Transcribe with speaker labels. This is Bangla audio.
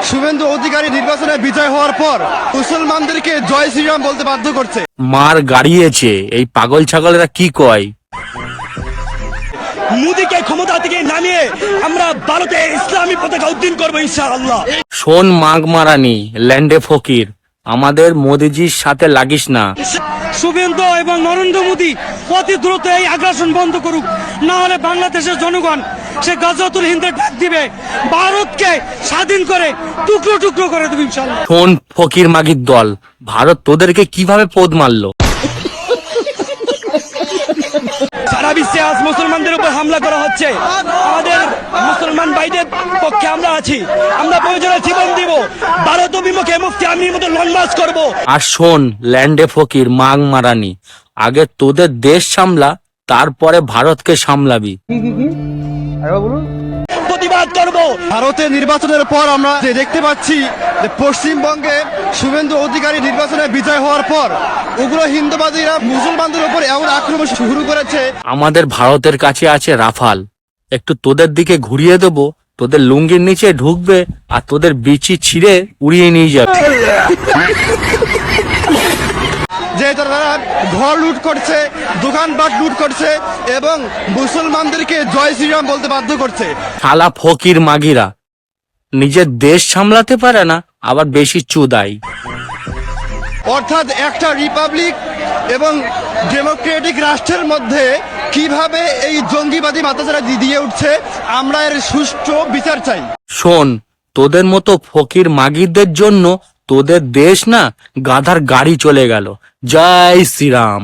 Speaker 1: শুভেন্দু অধিকারী নির্বাচনে বিজয় হওয়ার পর মুসলমানদেরকে জয় শ্রীরাম বলতে বাধ্য করছে।
Speaker 2: মার গাড়িয়েছে এই পাগল ছাগলেরা কি কয়।
Speaker 3: মোদীকে ক্ষমতা থেকে নামিয়ে আমরা ভারতে ইসলামী পতাকা উদ্দিন করবো ইনশাআল্লাহ।
Speaker 2: শোন মাগ মারানি ল্যান্ডে ফকির, আমাদের মোদিজির সাথে লাগিস না।
Speaker 3: শুভেন্দু এবং নরেন্দ্র মোদী অতি দ্রুত এই আগ্রাসন বন্ধ করুক, না হলে বাংলাদেশের জনগণ সে গাজওয়াতুল হিন্দের ডাক দিবে, ভারতকে স্বাধীন করে টুকরো টুকরো করে দেবে ইনশাআল্লাহ।
Speaker 2: শোন ফকির মাগির দল, ভারত তোদেরকে কিভাবে পোদ মারলো।
Speaker 3: সারা বিশ্বে আজ মুসলমানদের উপর হামলা করা হচ্ছে, আমাদের মুসলমান ভাইদের পক্ষে আমরা আছি, আমরা প্রয়োজনে জীবন দিব, ভারত অভিমুখে মুফতি আমির মতো লং মার্চ করবো।
Speaker 2: আর শোন ল্যান্ডে ফকির মাগ মারানি, আগে তোদের দেশ সামলা, তারপরে ভারতকে সামলাবি।
Speaker 3: প্রতিবাদ করবো।
Speaker 1: ভারতের নির্বাচনের পর আমরা যে দেখতে পাচ্ছি যে পশ্চিমবঙ্গে শুভেন্দু অধিকারী নির্বাচনে বিজয় হওয়ার পর উগ্র হিন্দুবাদীরা মুসলমানদের উপর এমন আক্রমণ শুরু করেছে।
Speaker 2: আমাদের ভারতের কাছে আছে রাফাল, একটু তোদের দিকে ঘুরিয়ে দেবো, তোদের লুঙ্গির নিচে ঢুকবে আর তোদের বিচি ছিঁড়ে উড়িয়ে নিয়ে যাবে।
Speaker 1: যে তারা ঘর লুট করছে, দোকানপাট লুট করছে এবং মুসলমানদেরকে জয় শ্রীরাম বলতে বাধ্য করছে।
Speaker 2: শালা ফকির মাগিরা নিজের দেশ সামলাতে পারে না, আবার বেশি চুদাই।
Speaker 1: অর্থাৎ একটা রিপাবলিক এবং ডেমোক্রেটিক রাষ্ট্রের মধ্যে কিভাবে এই জঙ্গিবাদী মাতাচারা দিয়ে উঠছে, আমরা এর সুষ্ঠু বিচার চাই।
Speaker 2: শোন, তোদের মতো ফকির মাগিরদের জন্য তোদের দেশ না গাধার গাড়ি চলে গেল। জয় শ্রীরাম।